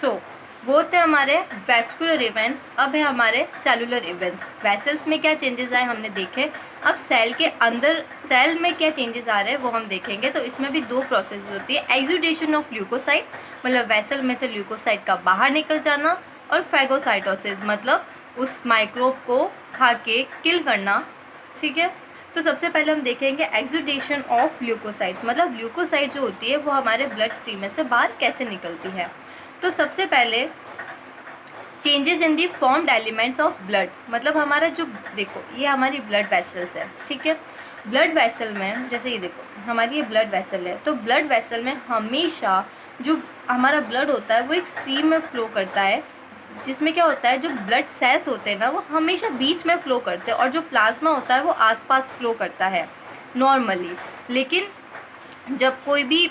सो वो थे हमारे वैस्कुलर इवेंट्स। अब है हमारे सेलुलर इवेंट्स। वेसल्स में क्या चेंजेस आए हमने देखे, अब सेल के अंदर सेल में क्या चेंजेस आ रहे हैं वो हम देखेंगे। तो इसमें भी दो प्रोसेस होती है, एक्सुडेशन ऑफ ल्यूकोसाइट मतलब वेसल में से ल्यूकोसाइट का बाहर निकल जाना, और फैगोसाइटोसिस मतलब उस माइक्रोब को खा के किल करना। ठीक है, तो सबसे पहले हम देखेंगे एक्सुडेशन ऑफ ल्यूकोसाइट्स मतलब ल्यूकोसाइट जो होती है वो हमारे ब्लड स्ट्रीम में से बाहर कैसे निकलती है। तो सबसे पहले changes in the formed elements of blood मतलब हमारा जो देखो ये हमारी ब्लड वेसल्स है। ठीक है, ब्लड वेसल में जैसे ये देखो हमारी ये ब्लड वेसल है, तो ब्लड वेसल में हमेशा जो हमारा ब्लड होता है वो एक स्ट्रीम में फ्लो करता है, जिसमें क्या होता है जो ब्लड सेल्स होते हैं ना वो हमेशा बीच में फ़्लो करते हैं, और जो प्लाज्मा होता है वो आसपास फ्लो करता है नॉर्मली। लेकिन जब कोई भी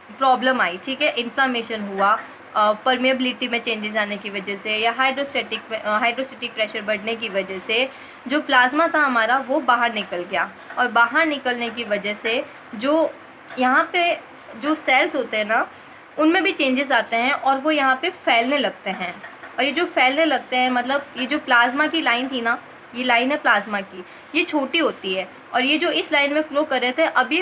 प्रॉब्लम आई, ठीक है, इन्फ्लामेशन हुआ, परमेबिलिटी में चेंजेस आने की वजह से या हाइड्रोस्टेटिक प्रेशर बढ़ने की वजह से जो प्लाज्मा था हमारा वो बाहर निकल गया, और बाहर निकलने की वजह से जो यहाँ पे जो सेल्स होते हैं ना उनमें भी चेंजेस आते हैं और वो यहाँ पे फैलने लगते हैं। और ये जो फैलने लगते हैं मतलब ये जो प्लाज्मा की लाइन थी ना, ये लाइन है प्लाज्मा की, ये छोटी होती है, और ये जो इस लाइन में फ़्लो कर रहे थे अब ये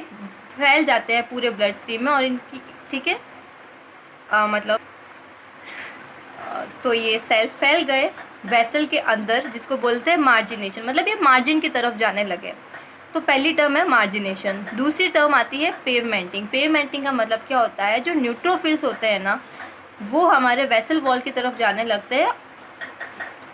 फैल जाते हैं पूरे ब्लड स्ट्रीम में और इनकी, ठीक है, तो ये सेल्स फैल गए वेसल के अंदर, जिसको बोलते हैं मार्जिनेशन मतलब ये मार्जिन की तरफ जाने लगे। तो पहली टर्म है मार्जिनेशन। दूसरी टर्म आती है पेवमेंटिंग। पेवमेंटिंग का मतलब क्या होता है, जो न्यूट्रोफिल्स होते हैं ना वो हमारे वेसल वॉल की तरफ जाने लगते हैं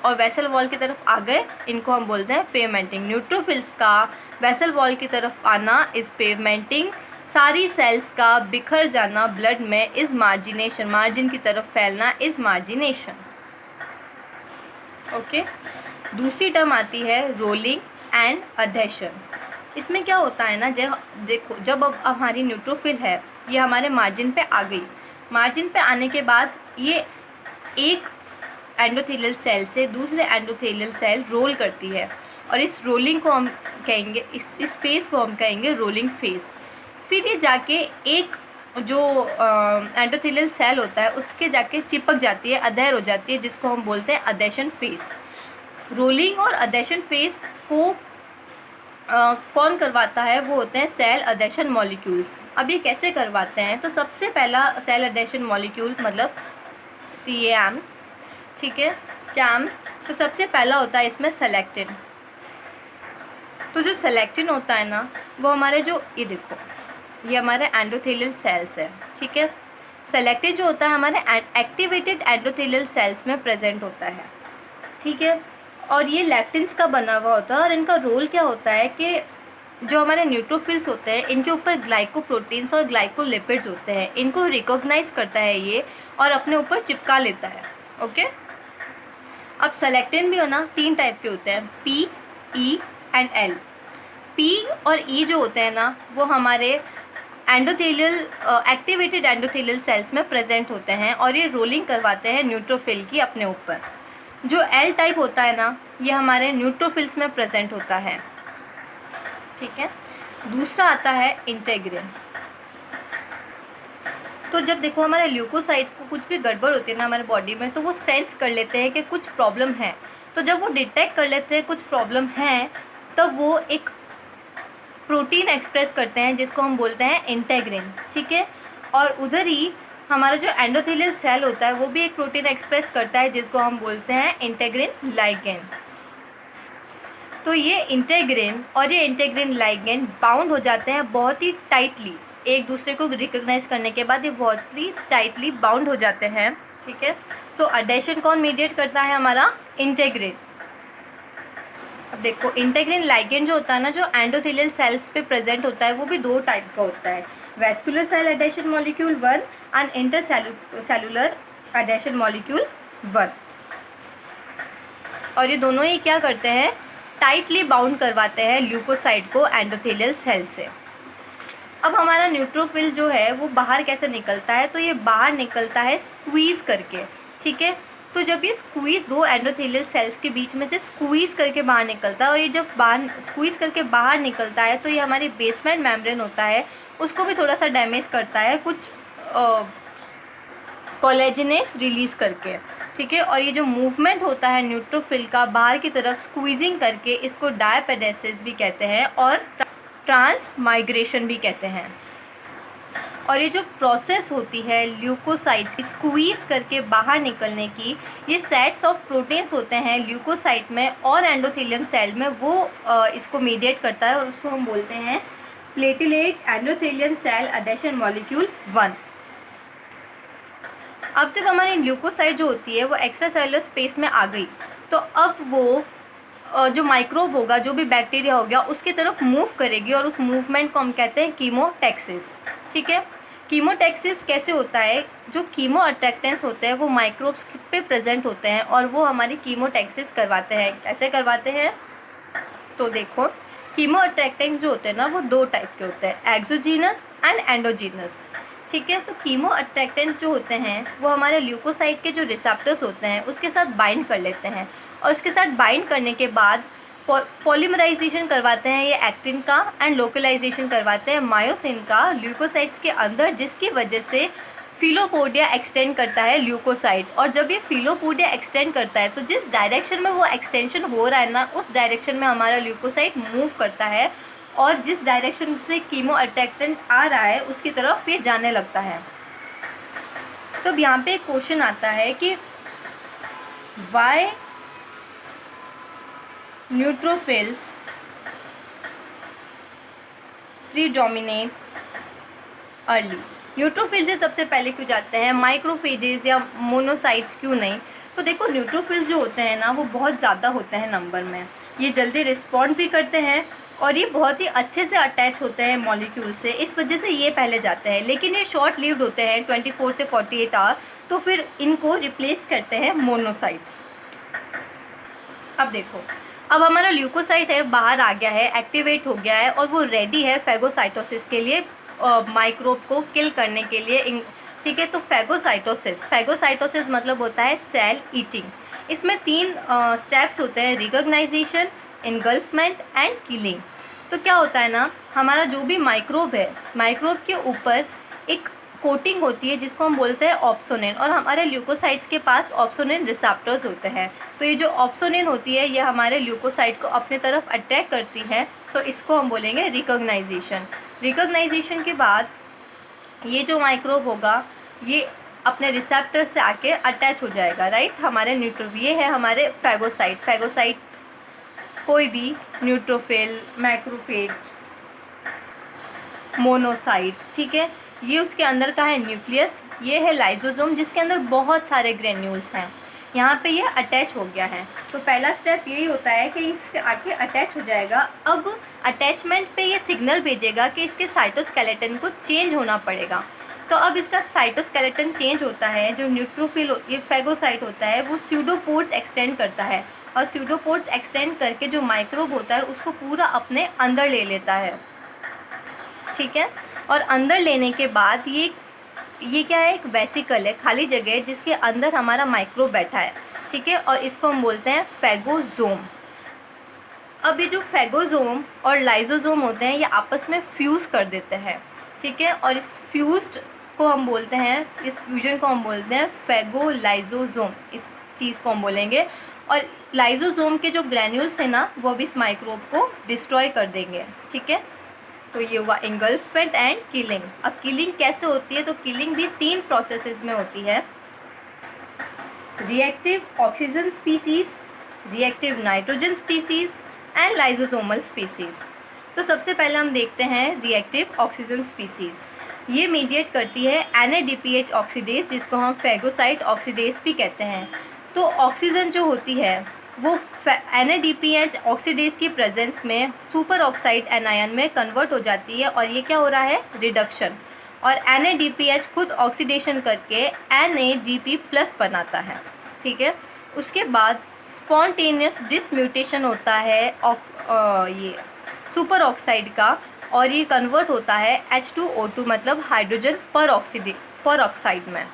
और वेसल वॉल की तरफ आ गए, इनको हम बोलते हैं पेवमेंटिंग। न्यूट्रोफिल्स का वेसल वॉल की तरफ आना इज़ पेवमेंटिंग, सारी सेल्स का बिखर जाना ब्लड में इज़ मार्जिनेशन, मार्जिन की तरफ फैलना इज़ मार्जिनेशन। ओके, दूसरी टर्म आती है रोलिंग एंड अधेशन। इसमें क्या होता है ना, जब देखो जब अब हमारी न्यूट्रोफिल है ये हमारे मार्जिन पे आ गई, मार्जिन पे आने के बाद ये एक एंडोथेलियल सेल से दूसरे एंडोथेलियल सेल रोल करती है, और इस रोलिंग को हम कहेंगे, इस फेज़ को हम कहेंगे रोलिंग फेज़। फिर ये जाके एक जो एंडोथेलियल सेल होता है उसके जाके चिपक जाती है, अधेर हो जाती है, जिसको हम बोलते हैं अधेशन फेज़। रोलिंग और अधेशन फेज़ को कौन करवाता है, वो होते हैं सेल अधेशन मॉलिक्यूल्स। अब ये कैसे करवाते हैं, तो सबसे पहला सेल अधेशन मॉलिक्यूल मतलब CAMs, ठीक है, कैम्स। तो सबसे पहला होता है इसमें सेलेक्टिन। तो जो सेलेक्टिन होता है ना वो हमारे जो ये देखो ये हमारे एंडोथेलियल सेल्स है, ठीक है। सेलेक्टिन जो होता है हमारे एक्टिवेटेड एंडोथेलियल सेल्स में प्रेजेंट होता है, ठीक है, और ये लैक्टिन्स का बना हुआ होता है। और इनका रोल क्या होता है कि जो हमारे न्यूट्रोफिल्स होते हैं इनके ऊपर ग्लाइकोप्रोटीन्स और ग्लाइकोलिपिड्स होते हैं, इनको रिकॉग्नाइज करता है ये और अपने ऊपर चिपका लेता है। ओके, अब सेलेक्टिन भी हो ना 3 टाइप के होते हैं, P, E and L। P और E जो होते हैं ना वो हमारे एंडोथेलियल एक्टिवेटेड एंडोथेलियल सेल्स में प्रेजेंट होते हैं और ये रोलिंग करवाते हैं न्यूट्रोफिल की अपने ऊपर। जो L टाइप होता है ना ये हमारे न्यूट्रोफिल्स में प्रेजेंट होता है, ठीक है। दूसरा आता है इंटेग्रिन। तो जब देखो हमारे ल्यूकोसाइट को कुछ भी गड़बड़ होती है ना हमारे बॉडी में, तो वो सेंस कर लेते हैं कि कुछ प्रॉब्लम है। तो जब वो डिटेक्ट कर लेते हैं कुछ प्रॉब्लम है, तब वो एक प्रोटीन एक्सप्रेस करते हैं जिसको हम बोलते हैं इंटेग्रिन, ठीक है। और उधर ही हमारा जो एंडोथेलियल सेल होता है वो भी एक प्रोटीन एक्सप्रेस करता है जिसको हम बोलते हैं इंटेग्रिन लाइगेंड। तो ये इंटेग्रिन और ये इंटेग्रिन लाइगेंड बाउंड हो जाते हैं बहुत ही टाइटली, एक दूसरे को रिकॉग्नाइज करने के बाद ये बहुत ही टाइटली बाउंड हो जाते हैं, ठीक है। सो अडेशन कौन मीडिएट करता है, हमारा इंटेग्रिन। अब देखो इंटेग्रिन लाइगेंड जो होता है ना जो एंडोथेलियल सेल्स पे प्रेजेंट होता है वो भी 2 टाइप का होता है, vascular cell adhesion molecule 1 and intercellular adhesion molecule 1। और ये दोनों ही क्या करते हैं, टाइटली बाउंड करवाते हैं ल्यूकोसाइट को एंडोथेलियल सेल से। अब हमारा न्यूट्रोफिल जो है वो बाहर कैसे निकलता है, तो ये बाहर निकलता है स्क्वीज़ करके, ठीक है। तो जब ये स्क्वीज़ 2 एंडोथेलियल सेल्स के बीच में से स्क्वीज़ करके बाहर निकलता है, और ये जब बाहर स्क्वीज़ करके बाहर निकलता है तो ये हमारी बेसमेंट मेम्ब्रेन होता है उसको भी थोड़ा सा डैमेज करता है, कुछ कोलेजिनेस रिलीज़ करके, ठीक है। और ये जो मूवमेंट होता है न्यूट्रोफिल का बाहर की तरफ स्क्वीजिंग करके, इसको डायपेडेसिस भी कहते हैं और ट्रांसमाइग्रेशन भी कहते हैं। और ये जो प्रोसेस होती है ल्यूकोसाइट्स की स्क्वीज़ करके बाहर निकलने की, ये सेट्स ऑफ प्रोटीन्स होते हैं ल्यूकोसाइट में और एंडोथेलियम सेल में, वो इसको मीडिएट करता है और उसको हम बोलते हैं platelet endothelium cell adhesion molecule 1। अब जब हमारी ल्यूकोसाइट जो होती है वो एक्स्ट्रा सेलुलर स्पेस में आ गई, तो अब वो जो माइक्रोब होगा, जो भी बैक्टीरिया हो गया, उसकी तरफ मूव करेगी और उस मूवमेंट को हम कहते हैं कीमोटैक्सिस, ठीक है। कीमोटैक्सिस कैसे होता है? जो कीमो अट्रैक्टेंस होते हैं वो माइक्रोब्स पे प्रेजेंट होते हैं और वो हमारी कीमोटैक्सिस करवाते हैं। कैसे करवाते हैं? तो देखो, कीमो अट्रैक्टेंस जो होते हैं ना, वो 2 टाइप के होते हैं, एक्सोजीनस एंड एंडोजीनस, ठीक है। तो कीमो अट्रैक्टेंस जो होते हैं वो हमारे ल्यूकोसाइट के जो रिसेप्टर्स होते हैं उसके साथ बाइंड कर लेते हैं और उसके साथ बाइंड करने के बाद पॉलीमराइजेशन करवाते हैं ये एक्टिन का एंड लोकलाइजेशन करवाते हैं मायोसिन का ल्यूकोसाइट्स के अंदर, जिसकी वजह से फिलोपोडिया एक्सटेंड करता है ल्यूकोसाइट। और जब ये फिलोपोडिया एक्सटेंड करता है तो जिस डायरेक्शन में वो एक्सटेंशन हो रहा है ना, उस डायरेक्शन में हमारा ल्यूकोसाइट मूव करता है और जिस डायरेक्शन से कीमो अट्रैक्टेंट आ रहा है उसकी तरफ ये जाने लगता है। तो अब यहाँ पे एक क्वेश्चन आता है कि why neutrophils predominate early. Neutrophil से सबसे पहले क्यों जाते हैं, माइक्रोफेजेस या मोनोसाइट्स क्यों नहीं? तो देखो, न्यूट्रोफिल्स जो होते हैं ना वो बहुत ज़्यादा होते हैं नंबर में, ये जल्दी रिस्पॉन्ड भी करते हैं और ये बहुत ही अच्छे से अटैच होते हैं मॉलिक्यूल से, इस वजह से ये पहले जाते हैं। लेकिन ये शॉर्ट लिव्ड होते हैं 24 से 48 आवर, तो फिर इनको रिप्लेस करते हैं मोनोसाइट्स। अब देखो, अब हमारा ल्यूकोसाइट है बाहर आ गया है, एक्टिवेट हो गया है और वो रेडी है फेगोसाइटोसिस के लिए, माइक्रोब को किल करने के लिए, ठीक है। तो फेगोसाइटोसिस मतलब होता है सेल ईटिंग। इसमें 3 स्टेप्स होते हैं, रिकॉग्नाइजेशन, इनगल्फमेंट एंड किलिंग। तो क्या होता है ना, हमारा जो भी माइक्रोब है, माइक्रोब के ऊपर एक कोटिंग होती है जिसको हम बोलते हैं ऑप्सोनिन, और हमारे ल्यूकोसाइट्स के पास ऑप्सोनिन रिसेप्टर्स होते हैं। तो ये जो ऑप्सोनिन होती है ये हमारे ल्यूकोसाइट को अपने तरफ अट्रैक्ट करती है, तो इसको हम बोलेंगे रिकॉग्नाइजेशन। रिकॉग्नाइजेशन के बाद ये जो माइक्रोब होगा ये अपने रिसेप्टर से आके अटैच हो जाएगा, राइट, हमारे न्यूट्रोफिल। ये है हमारे फेगोसाइट, कोई भी न्यूट्रोफिल, मैक्रोफेज, मोनोसाइट, ठीक है। ये उसके अंदर का है न्यूक्लियस, ये है लाइजोसोम जिसके अंदर बहुत सारे ग्रेन्यूल्स हैं, यहाँ पे ये अटैच हो गया है। तो पहला स्टेप यही होता है कि इसके आके अटैच हो जाएगा। अब अटैचमेंट पे ये सिग्नल भेजेगा कि इसके साइटोस्केलेटन को चेंज होना पड़ेगा। तो अब इसका साइटोस्केलेटन चेंज होता है, जो न्यूट्रोफिल ये फेगोसाइट होता है वो स्यूडोपोर्स एक्सटेंड करता है और स्यूडोपोर्स एक्सटेंड करके जो माइक्रोब होता है उसको पूरा अपने अंदर ले लेता है, ठीक है। और अंदर लेने के बाद ये क्या है, एक वेसिकल है, खाली जगह है जिसके अंदर हमारा माइक्रोब बैठा है, ठीक है। और इसको हम बोलते हैं फेगोसोम। अब ये जो फेगोसोम और लाइजोसोम होते हैं ये आपस में फ्यूज़ कर देते हैं, ठीक है। और इस फ्यूज्ड को हम बोलते हैं, इस फ्यूजन को हम बोलते हैं फेगोलाइजोसोम, इस चीज़ को हम बोलेंगे। और लाइजोसोम के जो ग्रैन्यूल्स हैं ना वो भी इस माइक्रोब को डिस्ट्रॉय कर देंगे, ठीक है। तो ये हुआ इंगल्फमेंट एंड किलिंग। अब किलिंग कैसे होती है? तो किलिंग भी 3 प्रोसेसेस में होती है, reactive oxygen species, reactive nitrogen species and lysosomal species. तो सबसे पहले हम देखते हैं रिएक्टिव ऑक्सीजन स्पीसीज। ये मीडिएट करती है NADPH ऑक्सीडेज, जिसको हम फेगोसाइट ऑक्सीडेज भी कहते हैं। तो ऑक्सीजन जो होती है वो NADPH ऑक्सीडेज की प्रेजेंस में सुपर ऑक्साइड एनायन में कन्वर्ट हो जाती है और ये क्या हो रहा है, रिडक्शन। और NADPH खुद ऑक्सीडेशन करके NADP+ बनाता है, ठीक है। उसके बाद स्पॉन्टेनियस डिसम्यूटेशन होता है ये सुपर ऑक्साइड का, और ये कन्वर्ट होता है H2O2 मतलब हाइड्रोजन पर ऑक्साइड में।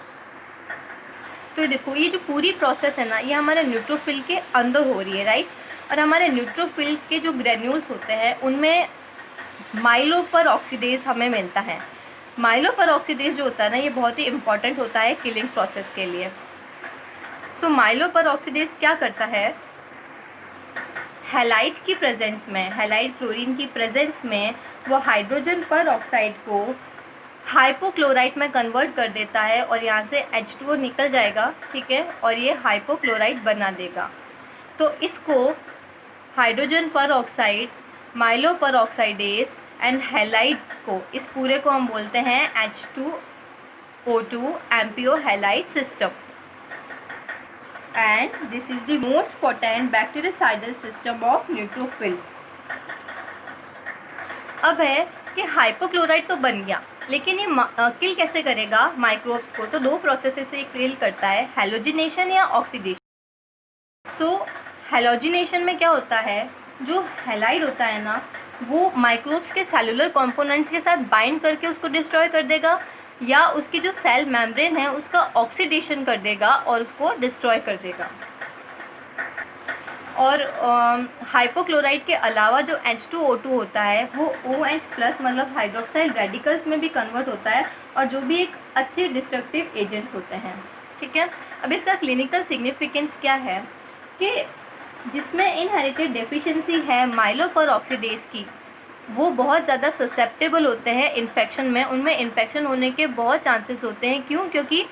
तो ये देखो, ये जो पूरी प्रोसेस है ना ये हमारे न्यूट्रोफिल के अंदर हो रही है, राइट। और हमारे न्यूट्रोफिल के जो ग्रेन्यूल्स होते हैं उनमें माइलोपर ऑक्सीडेज हमें मिलता है। माइलोपेरोक्सीडेज जो होता है ना, ये बहुत ही इंपॉर्टेंट होता है किलिंग प्रोसेस के लिए। सो माइलोपेरोक्सीडेज क्या करता है, हैलाइड की प्रेजेंस में, हैलाइड क्लोरीन की प्रेजेंस में वो हाइड्रोजन पर ऑक्साइड को हाइपोक्लोराइट में कन्वर्ट कर देता है और यहाँ से H2O निकल जाएगा, ठीक है, और ये हाइपोक्लोराइट बना देगा। तो इसको हाइड्रोजन पर ऑक्साइड, माइलोपेरोक्साइडेज एंड हैलाइड को, इस पूरे को हम बोलते हैं H2O2 MPO halide system. And this is the most potent bactericidal system of neutrophils. अब है कि हाइपोक्लोराइट तो बन गया, लेकिन ये किल कैसे करेगा माइक्रोब्स को? तो दो प्रोसेस से किल करता है, हैलोजिनेशन या ऑक्सीडेशन। सो हैलोजिनेशन में क्या होता है, जो हैलाइड होता है ना, वो माइक्रोब्स के सेलुलर कंपोनेंट्स के साथ बाइंड करके उसको डिस्ट्रॉय कर देगा, या उसकी जो सेल मेम्ब्रेन है उसका ऑक्सीडेशन कर देगा और उसको डिस्ट्रॉय कर देगा। और हाइपोक्लोराइट के अलावा जो H2O2 होता है वो OH+ मतलब हाइड्रोक्साइल रेडिकल्स में भी कन्वर्ट होता है, और जो भी एक अच्छे डिस्ट्रक्टिव एजेंट्स होते हैं, ठीक है। अब इसका क्लिनिकल सिग्निफिकेंस क्या है कि जिसमें इनहेरिटेड डेफिशिएंसी है माइलोपेरोक्सीडेज की, वो बहुत ज़्यादा ससेप्टेबल होते हैं इन्फेक्शन में, उनमें इन्फेक्शन होने के बहुत चांसेस होते हैं। क्यों? क्योंकि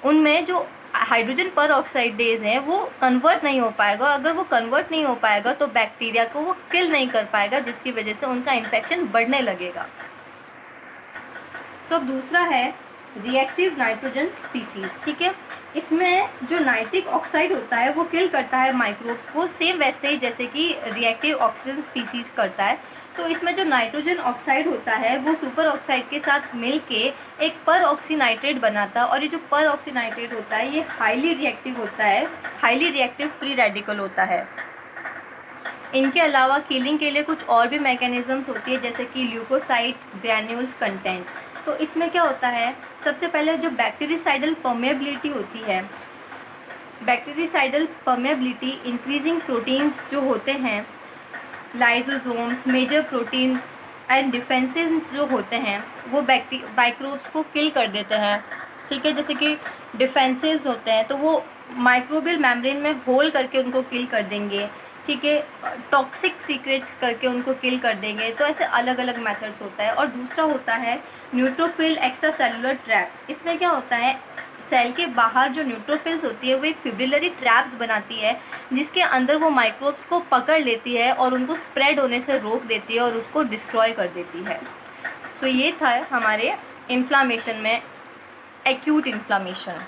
उनमें जो हाइड्रोजन पर ऑक्साइडेज है वो कन्वर्ट नहीं हो पाएगा। अगर वो कन्वर्ट नहीं हो पाएगा तो बैक्टीरिया को वो किल नहीं कर पाएगा, जिसकी वजह से उनका इन्फेक्शन बढ़ने लगेगा। तो अब दूसरा है रिएक्टिव नाइट्रोजन स्पीसीज, ठीक है। इसमें जो नाइट्रिक ऑक्साइड होता है वो किल करता है माइक्रोब्स को, सेम वैसे ही जैसे कि रिएक्टिव ऑक्सीजन स्पीसीज करता है। तो इसमें जो नाइट्रोजन ऑक्साइड होता है वो सुपर ऑक्साइड के साथ मिलके एक पर ऑक्सीनाइट्रेट बनाता है, और ये जो पर ऑक्सीनाइट्रेट होता है ये हाईली रिएक्टिव होता है, हाईली रिएक्टिव फ्री रेडिकल होता है। इनके अलावा किलिंग के लिए कुछ और भी मैकेनिज्म्स होती है, जैसे कि ल्यूकोसाइड ग्रैन्यूल्स कंटेंट। तो इसमें क्या होता है, सबसे पहले जो बैक्टीरिसाइडल परमेबिलिटी होती है, बैक्टीरिसाइडल परमेबिलिटी इंक्रीजिंग प्रोटीन्स जो होते हैं, लाइजोसोम्स, मेजर प्रोटीन एंड डिफेंसिव्स जो होते हैं, वो माइक्रोब्स को किल कर देते हैं, ठीक है। जैसे कि डिफेंसिव्स होते हैं तो वो माइक्रोबियल मेम्ब्रेन में होल करके उनको किल कर देंगे, ठीक है, टॉक्सिक सीक्रेट्स करके उनको किल कर देंगे। तो ऐसे अलग अलग मेथड्स होता है। और दूसरा होता है न्यूट्रोफिल एक्स्ट्रा सेलुलर ट्रैप्स। इसमें क्या होता है, सेल के बाहर जो न्यूट्रोफिल्स होती है वो एक फिब्रिलरी ट्रैप्स बनाती है, जिसके अंदर वो माइक्रोब्स को पकड़ लेती है और उनको स्प्रेड होने से रोक देती है और उसको डिस्ट्रॉय कर देती है। सो ये था हमारे इन्फ्लामेशन में एक्यूट इन्फ्लामेशन।